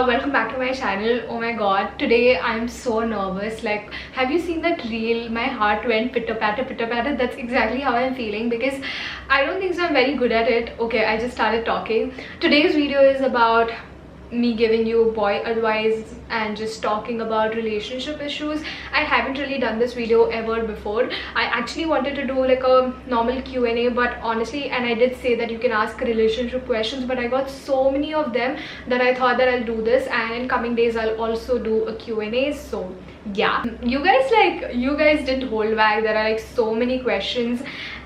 Welcome back to my channel. Oh my god, today I'm so nervous. Like, have you seen that reel? My heart went pitter patter pitter patter. That's exactly how I'm feeling because I don't think so I'm very good at it. Okay, I just started talking. Today's video is about me giving you boy advice and just talking about relationship issues. I haven't really done this video ever before. I actually wanted to do like a normal Q&A, but honestly, and I did say that you can ask relationship questions, but I got so many of them that I thought that I'll do this, and in coming days I'll also do a Q&A. So yeah, you guys didn't hold back. There are like so many questions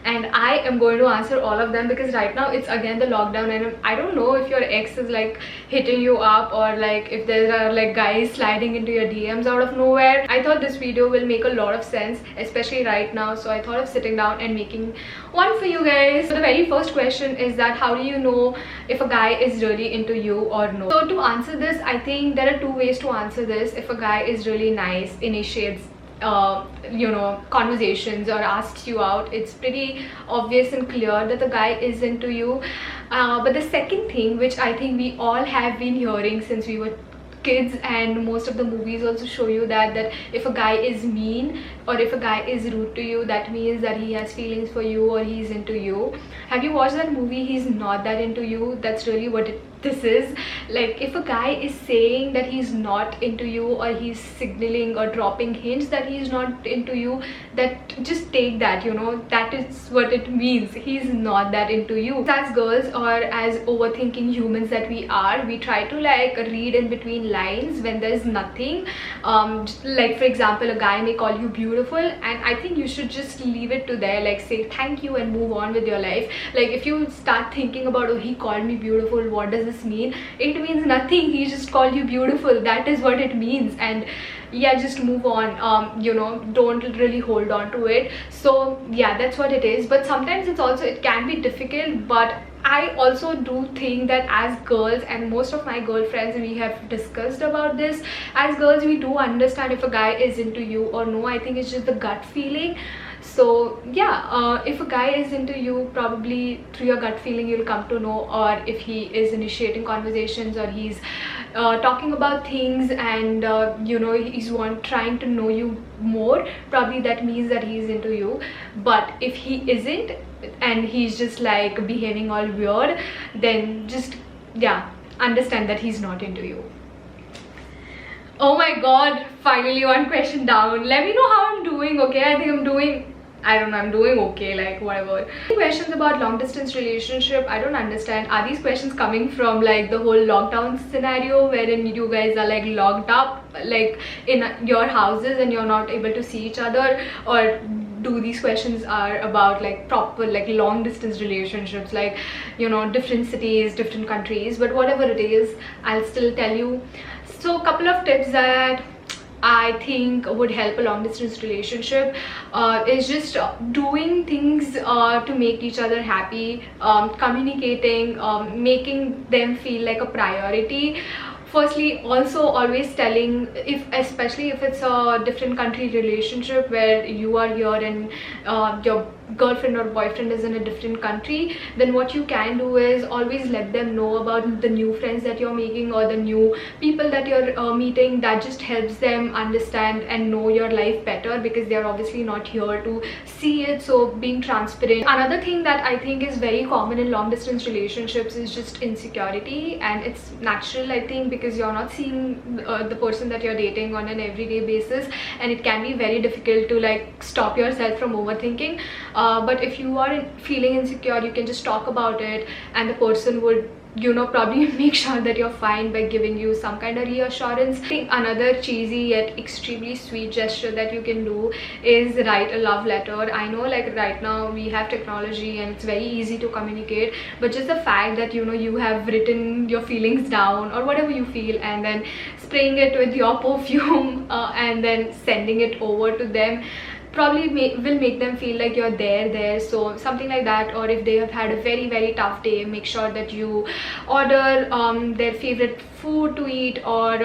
and I am going to answer all of them because right now it's again the lockdown, and I don't know if your ex is like hitting you up or like if there are like guys sliding into your DMs out of nowhere. I thought this video will make a lot of sense, especially right now, so I thought of sitting down and making one for you guys. So the very first question is that how do you know if a guy is really into you or no? So to answer this, I think there are two ways to answer this. If a guy is really nice, initiates conversations or asks you out, it's pretty obvious and clear that the guy is into you. But the second thing, which I think we all have been hearing since we were kids, and most of the movies also show you that if a guy is mean or if a guy is rude to you, that means that he has feelings for you or he's into you. Have you watched that movie He's Not That Into You? That's really what this is. Like, if a guy is saying that he's not into you or he's signaling or dropping hints that he's not into you, that just take that, that is what it means. He's not that into you. As girls or as overthinking humans that we are, we try to like read in between lines when there's nothing. Like for example, a guy may call you beautiful, and I think you should just leave it to there, like say thank you and move on with your life. Like if you start thinking about, oh, he called me beautiful, what does this mean? It means nothing. He just called you beautiful. That is what it means. And yeah, just move on. Don't really hold on to it. So yeah, that's what it is. But sometimes it can be difficult, but I also do think that as girls, and most of my girlfriends, we have discussed about this, as girls we do understand if a guy is into you or no. I think it's just the gut feeling. So yeah, if a guy is into you, probably through your gut feeling you'll come to know, or if he is initiating conversations or he's talking about things and he's trying to know you more, probably that means that he's into you. But if he isn't and he's just like behaving all weird, then just understand that he's not into you. Oh my god, finally one question down. Let me know how I'm doing. Okay, I think I'm doing okay, like whatever. Questions about long distance relationship, I don't understand. Are these questions coming from like the whole lockdown scenario wherein you guys are like locked up like in your houses and you're not able to see each other, or do these questions are about like proper like long distance relationships, like different cities, different countries? But whatever it is, I'll still tell you. So a couple of tips that I think would help a long distance relationship is just doing things to make each other happy, communicating, making them feel like a priority. Firstly, also always telling, especially if it's a different country relationship where you are here and your girlfriend or boyfriend is in a different country, then what you can do is always let them know about the new friends that you're making or the new people that you're meeting. That just helps them understand and know your life better, because they're obviously not here to see it. So being transparent. Another thing that I think is very common in long distance relationships is just insecurity, and it's natural, I think, because you're not seeing the person that you're dating on an everyday basis, and it can be very difficult to like stop yourself from overthinking. But if you are feeling insecure, you can just talk about it, and the person would probably make sure that you're fine by giving you some kind of reassurance. I think another cheesy yet extremely sweet gesture that you can do is write a love letter. I know like right now we have technology and it's very easy to communicate, but just the fact that you have written your feelings down or whatever you feel, and then spraying it with your perfume and then sending it over to them, probably will make them feel like you're there. So something like that. Or if they have had a very tough day, make sure that you order their favorite food to eat, or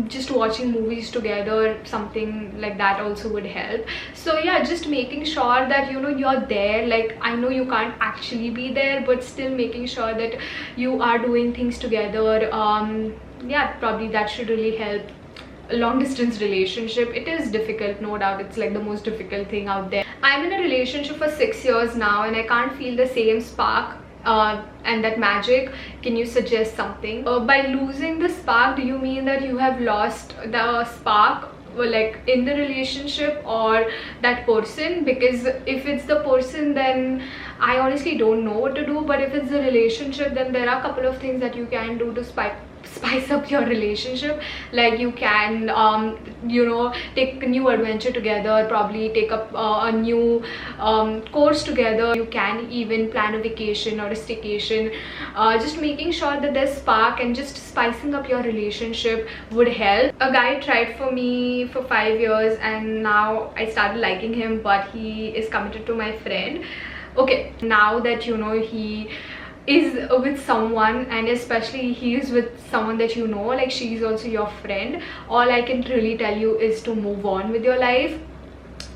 just watching movies together, something like that also would help. So yeah, just making sure that you're there. Like, I know you can't actually be there, but still making sure that you are doing things together, yeah, probably that should really help. A long distance relationship, it is difficult, no doubt. It's like the most difficult thing out there. I'm in a relationship for 6 years now and I can't feel the same spark and that magic. Can you suggest something? By losing the spark, do you mean that you have lost the spark, like in the relationship, or that person? Because if it's the person, then I honestly don't know what to do. But if it's the relationship, then there are a couple of things that you can do to spice up your relationship. Like you can you know, take a new adventure together, probably take up a new course together. You can even plan a vacation or a staycation. Just making sure that there's spark and just spicing up your relationship would help. A guy tried for me for 5 years and now I started liking him, but he is committed to my friend. Okay, now that you know he is with someone, and especially he is with someone that you know, like she's also your friend, all I can really tell you is to move on with your life.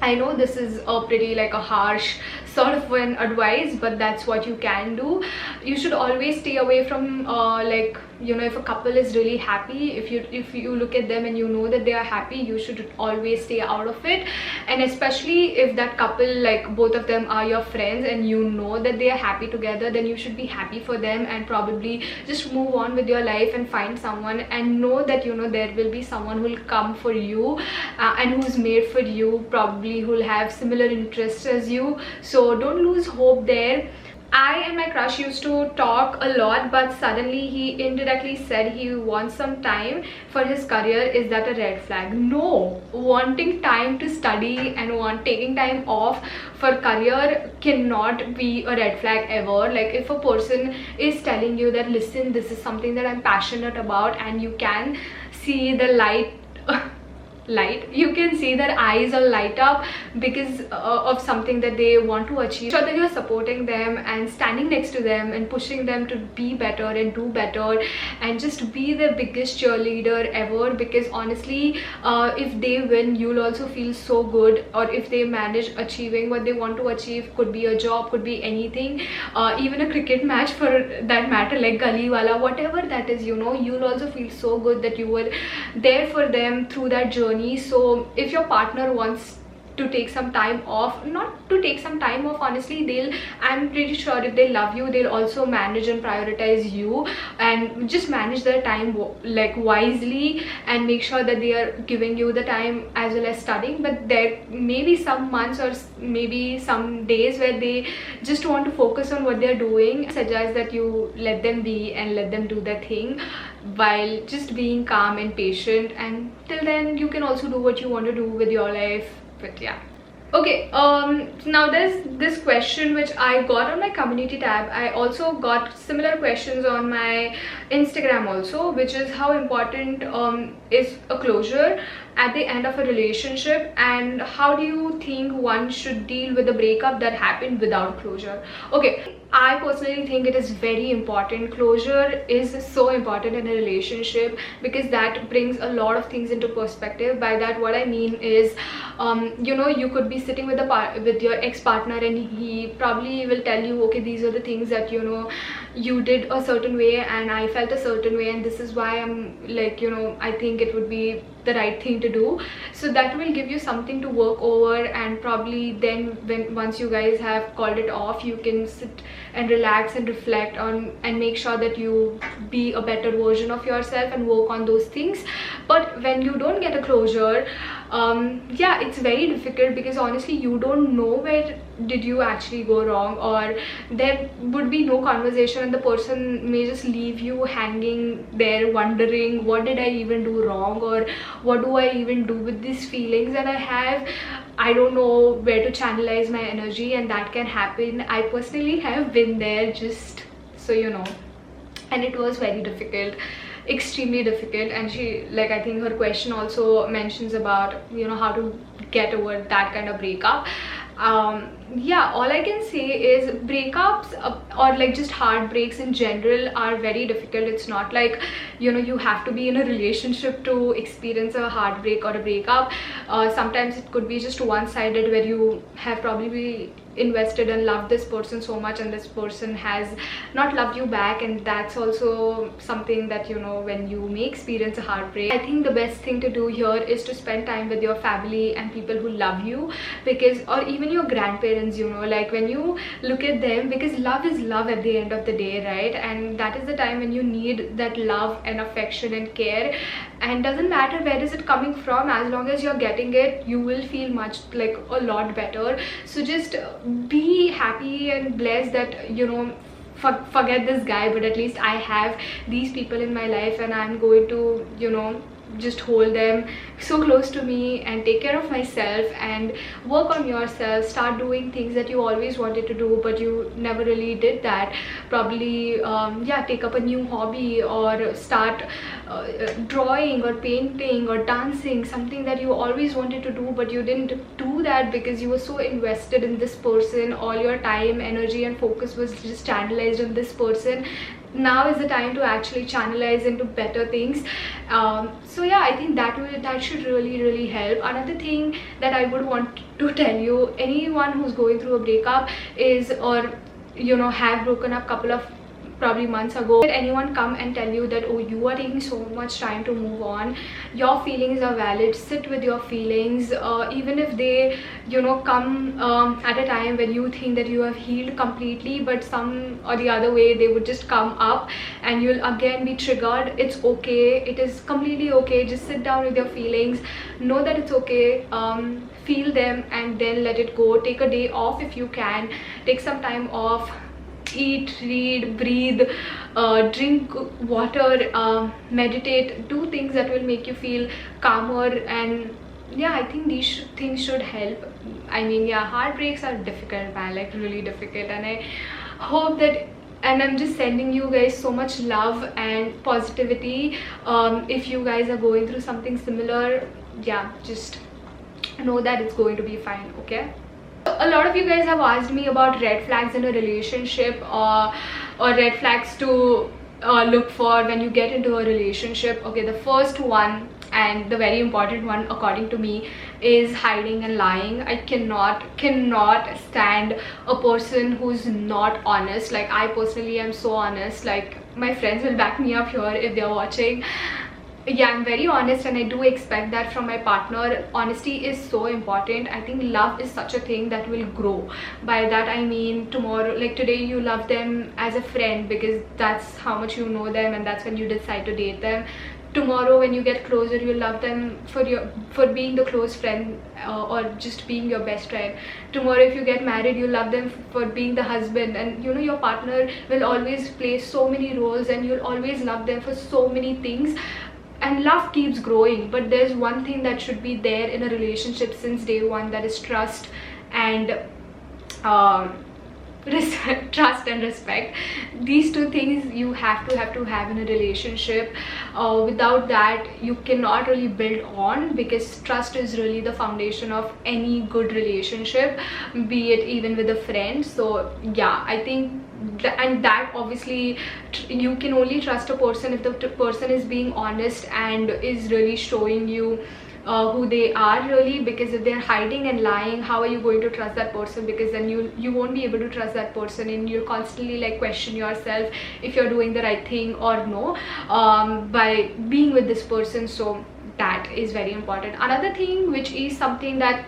I know this is a pretty like a harsh sort of an advice, but that's what you can do. You should always stay away from like, you know, if a couple is really happy, if you look at them and you know that they are happy, you should always stay out of it. And especially if that couple, like both of them are your friends and you know that they are happy together, then you should be happy for them and probably just move on with your life and find someone, and know that you know there will be someone who will come for you and who's made for you, probably who will have similar interests as you. So don't lose hope there. I and my crush used to talk a lot, but suddenly he indirectly said he wants some time for his career. Is that a red flag? No. Wanting time to study and taking time off for career cannot be a red flag ever. Like if a person is telling you that, listen, this is something that I'm passionate about, and you can see the light you can see their eyes will light up because of something that they want to achieve. Sure that you're supporting them and standing next to them and pushing them to be better and do better and just be the biggest cheerleader ever. Because honestly, if they win, you'll also feel so good. Or if they manage achieving what they want to achieve, could be a job, could be anything, even a cricket match for that matter, like Gali Wala, whatever that is, you know, you'll also feel so good that you were there for them through that journey. So if your partner wants to take some time off, not to take some time off, honestly, I'm pretty sure if they love you, they'll also manage and prioritize you and just manage their time like wisely and make sure that they are giving you the time as well as studying. But there may be some months or maybe some days where they just want to focus on what they're doing. I suggest that you let them be and let them do their thing while just being calm and patient, and till then you can also do what you want to do with your life. But yeah, okay, now there's this question which I got on my community tab. I also got similar questions on my Instagram also, which is how important is a closure at the end of a relationship, and how do you think one should deal with a breakup that happened without closure? Okay, I personally think it is very important. Closure is so important in a relationship because that brings a lot of things into perspective. By that, what I mean is, you know, you could be sitting with your ex-partner and he probably will tell you, okay, these are the things that, you know, you did a certain way and I felt a certain way, and this is why I'm like, you know, I think it would be the right thing to do. So that will give you something to work over, and probably then once you guys have called it off, you can sit and relax and reflect on and make sure that you be a better version of yourself and work on those things. But when you don't get a closure, yeah, it's very difficult because honestly you don't know where did you actually go wrong, or there would be no conversation and the person may just leave you hanging there wondering, what did I even do wrong, or what do I even do with these feelings that I have? I don't know where to channelize my energy, and that can happen. I personally have been there, just so you know, and it was very difficult, extremely difficult. And she, like, I think her question also mentions about, you know, how to get over that kind of breakup. Yeah, all I can say is breakups or like just heartbreaks in general are very difficult. It's not like, you know, you have to be in a relationship to experience a heartbreak or a breakup. Sometimes it could be just one-sided, where you have probably invested and loved this person so much, and this person has not loved you back. And that's also something that, you know, when you may experience a heartbreak, I think the best thing to do here is to spend time with your family and people who love you, because, or even your grandparents, you know, like when you look at them, because love is love at the end of the day, right? And that is the time when you need that love and affection and care, and doesn't matter where is it coming from, as long as you're getting it, you will feel much, like, a lot better. So just be happy and blessed that, you know, forget this guy, but at least I have these people in my life, and I'm going to, you know, just hold them so close to me and take care of myself and work on yourself. Start doing things that you always wanted to do but you never really did that. Probably yeah, take up a new hobby, or start drawing or painting or dancing, something that you always wanted to do but you didn't do that because you were so invested in this person. All your time, energy and focus was just channelized on this person. Now is the time to actually channelize into better things. So yeah, I think that should really help. Another thing that I would want to tell you, anyone who's going through a breakup is, or you know, have broken up couple of probably months ago, did anyone come and tell you that, oh, you are taking so much time to move on? Your feelings are valid. Sit with your feelings, even if they, you know, come at a time when you think that you have healed completely, but some or the other way they would just come up and you'll again be triggered. It's okay, it is completely okay. Just sit down with your feelings, know that it's okay, feel them, and then let it go. Take a day off if you can. Take some time off. Eat, read, breathe, drink water, meditate, do things that will make you feel calmer. And yeah, I think these things should help. I mean, yeah, heartbreaks are difficult, man, like really difficult, and I hope that, and I'm just sending you guys so much love and positivity. If you guys are going through something similar, yeah, just know that it's going to be fine, okay? A lot of you guys have asked me about red flags in a relationship, or red flags to look for when you get into a relationship. Okay, the first one and the very important one according to me is hiding and lying. I cannot stand a person who's not honest. Like, I personally am so honest. Like, my friends will back me up here if they're watching. Yeah, I'm very honest, and I do expect that from my partner. Honesty is so important. I think love is such a thing that will grow. By that I mean, tomorrow, like today, you love them as a friend because that's how much you know them, and that's when you decide to date them. Tomorrow when you get closer, you love them for being the close friend, or just being your best friend. Tomorrow if you get married, you love them for being the husband, and you know, your partner will always play so many roles, and you'll always love them for so many things. And love keeps growing, but there's one thing that should be there in a relationship since day one, that is trust and trust and respect. These two things you have to have in a relationship. Without that, you cannot really build on, because trust is really the foundation of any good relationship, be it even with a friend. So yeah, I think and that obviously you can only trust a person if the person is being honest and is really showing you who they are really. Because if they're hiding and lying, how are you going to trust that person? Because then you won't be able to trust that person, and you'll constantly like question yourself if you're doing the right thing or no, by being with this person. So that is very important. Another thing, which is something that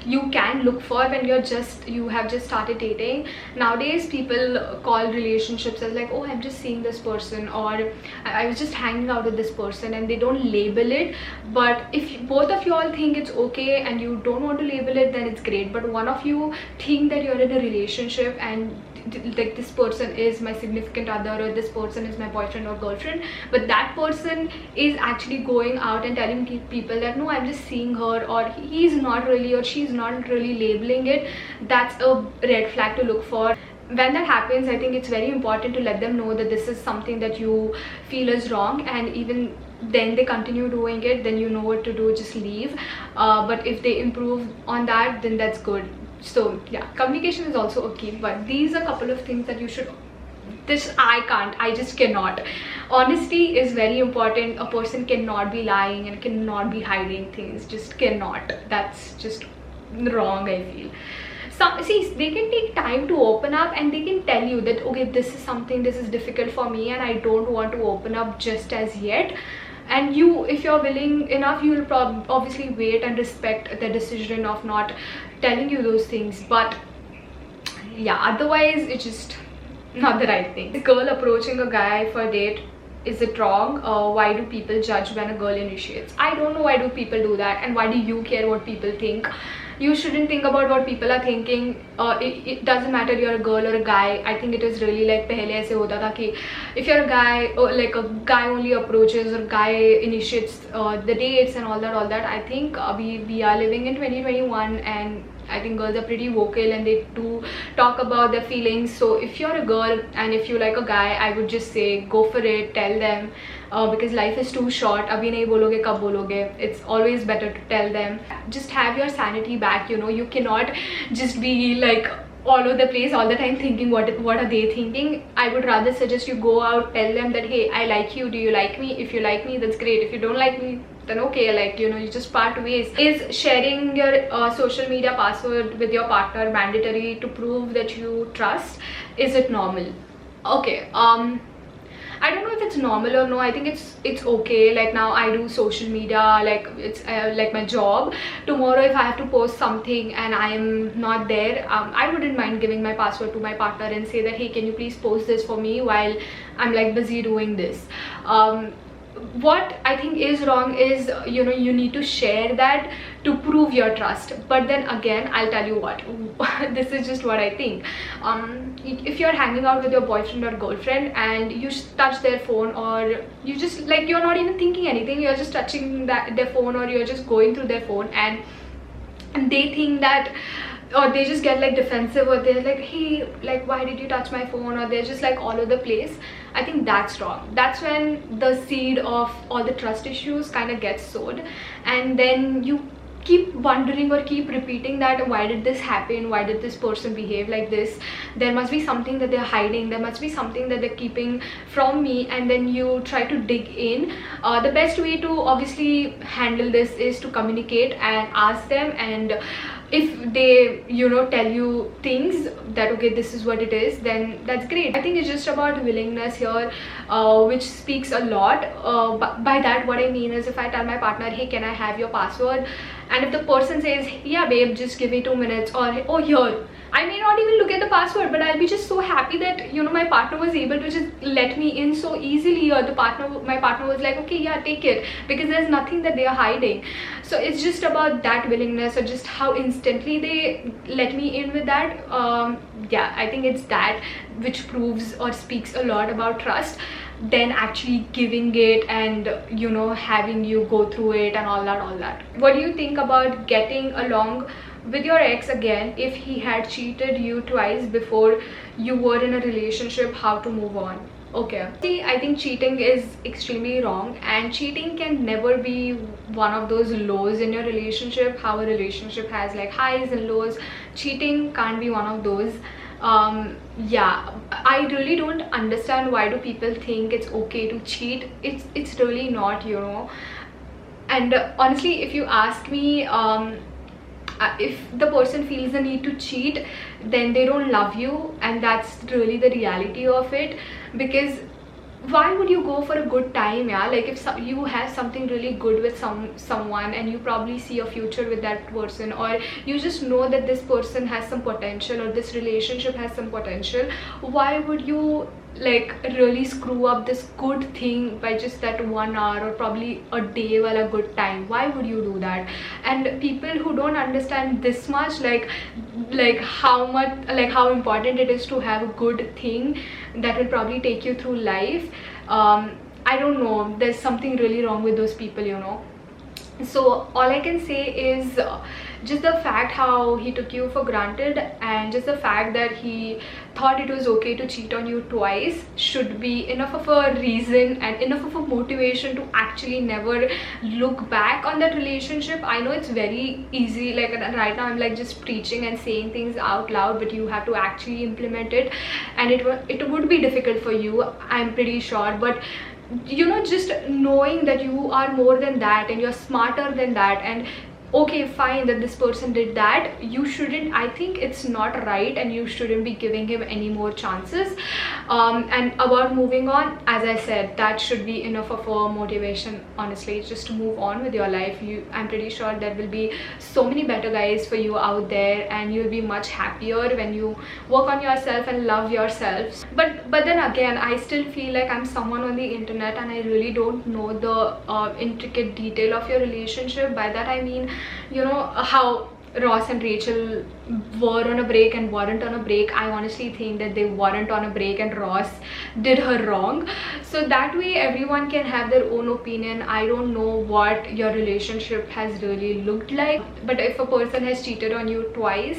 you can look for when you have just started dating. Nowadays people call relationships as like, oh, I'm just seeing this person, or I was just hanging out with this person, and they don't label it. But if both of you all think it's okay and you don't want to label it, then it's great. But one of you think that you're in a relationship and like, this person is my significant other, or this person is my boyfriend or girlfriend, but that person is actually going out and telling people that, no, I'm just seeing her, or he's not really, or she's not really labeling it, that's a red flag to look for. When that happens, I think it's very important to let them know that this is something that you feel is wrong, and even then they continue doing it, then you know what to do, just leave. But if they improve on that, then that's good. So yeah, communication is also okay, but these are a couple of things that you should, I just cannot. Honesty is very important. A person cannot be lying and cannot be hiding things, just cannot. That's just wrong, I feel. some, see, they can take time to open up, and they can tell you that okay, this is something, this is difficult for me and I don't want to open up just as yet. And you, if you're willing enough, you will obviously wait and respect the decision of not telling you those things. But yeah, otherwise it's just not the right thing. A girl approaching a guy for a date, is it wrong? Why do people judge when a girl initiates? I don't know why do people do that, and why do you care what people think? You shouldn't think about what people are thinking. It doesn't matter you're a girl or a guy. I think it is really like pehle aise hota tha ki if you're a guy, or like a guy only approaches or guy initiates the dates and all that. I think we are living in 2021, and I think girls are pretty vocal and they do talk about their feelings. So if you're a girl and if you like a guy, I would just say go for it, tell them, because life is too short. Abhi nahi bologe, kab bologe? It's always better to tell them. Just have your sanity back, you know. You cannot just be like all over the place all the time thinking what are they thinking. I would rather suggest you go out, tell them that hey, I like you, do you like me? If you like me, that's great. If you don't like me, then okay, like, you know, you just part ways. Is sharing your social media password with your partner mandatory to prove that you trust? Is it normal? Okay, I don't know if it's normal or no. I think it's okay. Like now I do social media, like it's like my job. Tomorrow if I have to post something and I am not there, I wouldn't mind giving my password to my partner and say that hey, can you please post this for me while I'm like busy doing this. What I think is wrong is, you know, you need to share that to prove your trust. But then again, I'll tell you what, this is just what I think. If you're hanging out with your boyfriend or girlfriend and you touch their phone, or you just like, you're not even thinking anything, you're just touching their phone, or you're just going through their phone, and they think that, or they just get like defensive, or they're like hey, like why did you touch my phone, or they're just like all over the place. I think that's wrong. That's when the seed of all the trust issues kind of gets sowed, and then you keep wondering or keep repeating that why did this happen, why did this person behave like this, there must be something that they're hiding, there must be something that they're keeping from me. And then you try to dig in. The best way to obviously handle this is to communicate and ask them, and if they, you know, tell you things that okay, this is what it is, then that's great. I think it's just about willingness here, which speaks a lot. By that what I mean is, if I tell my partner hey, can I have your password, and if the person says yeah babe, just give me 2 minutes, or oh here, I may not even look at the password, but I'll be just so happy that, you know, my partner was able to just let me in so easily, or my partner was like okay, yeah, take it, because there's nothing that they are hiding. So it's just about that willingness, or just how instantly they let me in with that. Yeah, I think it's that which proves or speaks a lot about trust, than actually giving it and, you know, having you go through it and all that. What do you think about getting along with your ex again if he had cheated you twice before you were in a relationship? How to move on? Okay, see, I think cheating is extremely wrong, and cheating can never be one of those lows in your relationship. How a relationship has like highs and lows, cheating can't be one of those. Yeah, I really don't understand why do people think it's okay to cheat. It's really not, you know. And honestly, if you ask me, if the person feels the need to cheat, then they don't love you, and that's really the reality of it. Because why would you go for a good time? Yeah, like if you have something really good with someone, and you probably see a future with that person, or you just know that this person has some potential, or this relationship has some potential, why would you like really screw up this good thing by just that 1 hour or probably a day while a good time? Why would you do that? And people who don't understand this much, like how much, like how important it is to have a good thing that will probably take you through life, I don't know, there's something really wrong with those people, you know. So all I can say is just the fact how he took you for granted, and just the fact that he thought it was okay to cheat on you twice should be enough of a reason and enough of a motivation to actually never look back on that relationship. I know it's very easy, like right now I'm like just preaching and saying things out loud, but you have to actually implement it, and it would be difficult for you, I'm pretty sure. But you know, just knowing that you are more than that, and you're smarter than that, and okay, fine, that this person did that, you shouldn't, I think it's not right, and you shouldn't be giving him any more chances. And about moving on, as I said, that should be enough of a motivation, honestly, just to move on with your life. I'm pretty sure there will be so many better guys for you out there, and you'll be much happier when you work on yourself and love yourself. But then again, I still feel like I'm someone on the internet and I really don't know the intricate detail of your relationship. By that I mean, you know, how Ross and Rachel were on a break and weren't on a break. I honestly think that they weren't on a break and Ross did her wrong. So that way everyone can have their own opinion. I don't know what your relationship has really looked like, but if a person has cheated on you twice,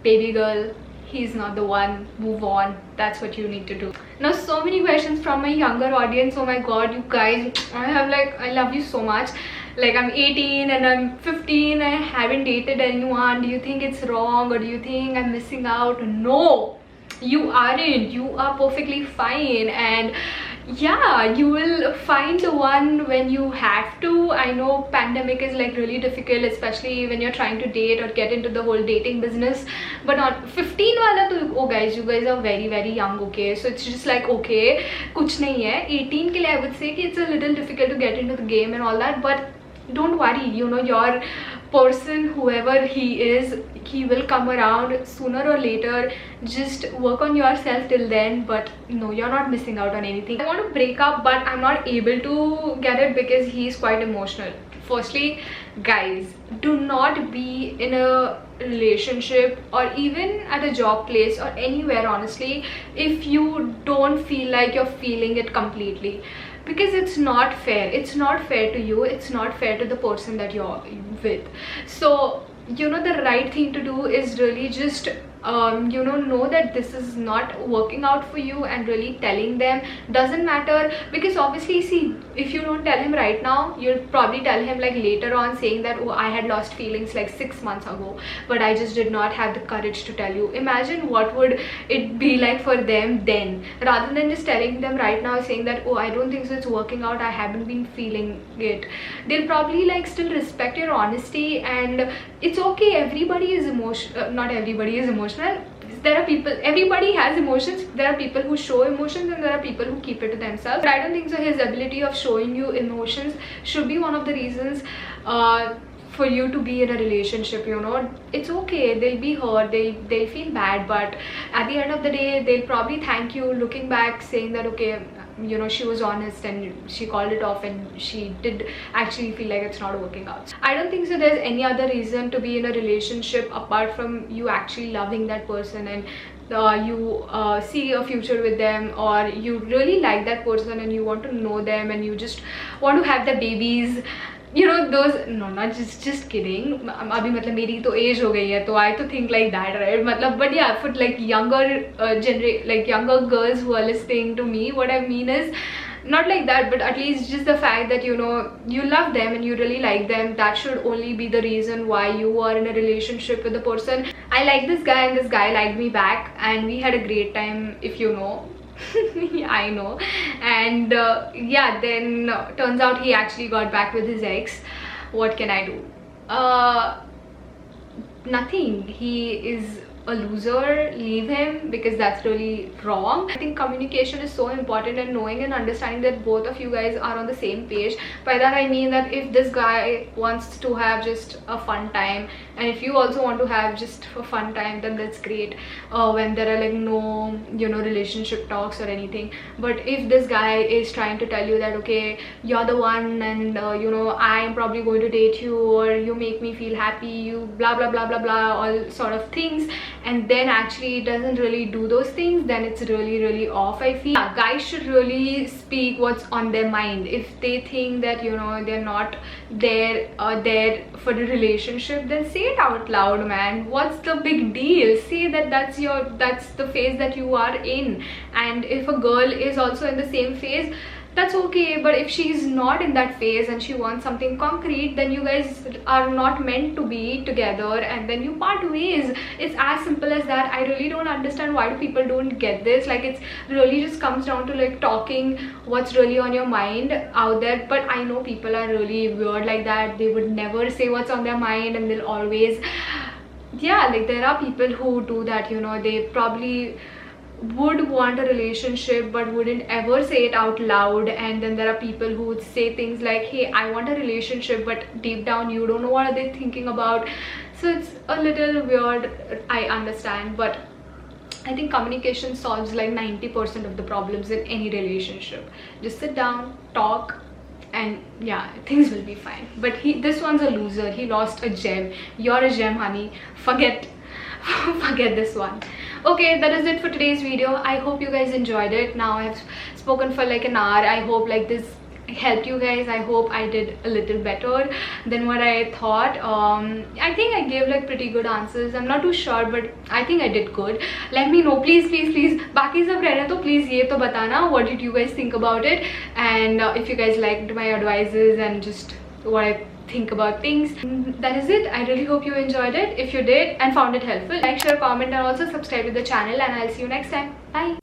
baby girl, he's not the one, move on. That's what you need to do. Now, so many questions from my younger audience. Oh my god, you guys, I love you so much. Like, I'm 18 and I'm 15, I haven't dated anyone. Do you think it's wrong, or do you think I'm missing out? No, you aren't. You are perfectly fine, and yeah, you will find the one when you have to. I know pandemic is like really difficult, especially when you're trying to date or get into the whole dating business, but not 15 wala to, oh guys, you guys are very young, okay? So it's just like, okay, kuch nahi hai. 18 ke liye I would say ki it's a little difficult to get into the game and all that, but don't worry, you know, your person, whoever he is, he will come around sooner or later. Just work on yourself till then. But no, you're not missing out on anything. I want to break up, but I'm not able to get it because he's quite emotional. Firstly, guys, do not be in a relationship or even at a job place or anywhere, honestly, if you don't feel like you're feeling it completely, because it's not fair. It's not fair to you, it's not fair to the person that you're with. So, you know, the right thing to do is really just you know that this is not working out for you, and really telling them. Doesn't matter, because obviously, see, if you don't tell him right now, you'll probably tell him like later on, saying that, oh, I had lost feelings like 6 months ago, but I just did not have the courage to tell you. Imagine what would it be like for them then, rather than just telling them right now, saying that, oh, I don't think so, it's working out, I haven't been feeling it. They'll probably like still respect your honesty, and it's okay. Everybody is not everybody is emotional. There are people, everybody has emotions. There are people who show emotions and there are people who keep it to themselves. But I don't think so his ability of showing you emotions should be one of the reasons for you to be in a relationship. You know, it's okay, they'll be hurt, they'll feel bad, but at the end of the day, they'll probably thank you looking back, saying that, okay, you know, she was honest and she called it off, and she did actually feel like it's not working out. I don't think so there's any other reason to be in a relationship apart from you actually loving that person, and you see a future with them, or you really like that person and you want to know them, and you just want to have the babies. You know, those, no, not just kidding. Abhi matlab meri to age ho gayi hai, so I to think like that, right? Matlab, but yeah, for like younger younger girls who are listening to me, what I mean is not like that, but at least just the fact that, you know, you love them and you really like them, that should only be the reason why you are in a relationship with the person. I like this guy and this guy liked me back, and we had a great time, if you know. I know. And yeah, then turns out he actually got back with his ex. What can I do? Nothing. He is a loser. Leave him, because that's really wrong. I think communication is so important, and knowing and understanding that both of you guys are on the same page. By that I mean that if this guy wants to have just a fun time, and if you also want to have just a fun time, then that's great. When there are like no, you know, relationship talks or anything. But if this guy is trying to tell you that, okay, you're the one, and you know, I'm probably going to date you, or you make me feel happy, you blah blah blah blah blah, all sort of things, and then actually doesn't really do those things, then it's really off, I feel. Yeah, guys should really speak what's on their mind. If they think that, you know, they're not there for the relationship, then say it out loud, man. What's the big deal? Say that that's the phase that you are in, and if a girl is also in the same phase, that's okay. But if she's not in that phase and she wants something concrete, then you guys are not meant to be together, and then you part ways. It's as simple as that. I really don't understand why do people don't get this. Like, it's really just comes down to like talking what's really on your mind out there. But I know people are really weird like that. They would never say what's on their mind, and they'll always, yeah, like there are people who do that, you know. They probably would want a relationship but wouldn't ever say it out loud, and then there are people who would say things like, hey, I want a relationship, but deep down you don't know what are they thinking about. So it's a little weird, I understand, but I think communication solves like 90% of the problems in any relationship. Just sit down, talk, and yeah, things will be fine. But this one's a loser. He lost a gem. You're a gem, honey. Forget forget this one. Okay, that is it for today's video. I hope you guys enjoyed it. Now I've spoken for like an hour. I hope like this helped you guys. I hope I did a little better than what I thought. I think I gave like pretty good answers. I'm not too sure, but I think I did good. Let me know, please, please, please. Baki sab rehna to please ye to batana. What did you guys think about it? And if you guys liked my advices and just what I think about things. That is it. I really hope you enjoyed it. If you did and found it helpful, like, share, comment, and also subscribe to the channel, and I'll see you next time. Bye.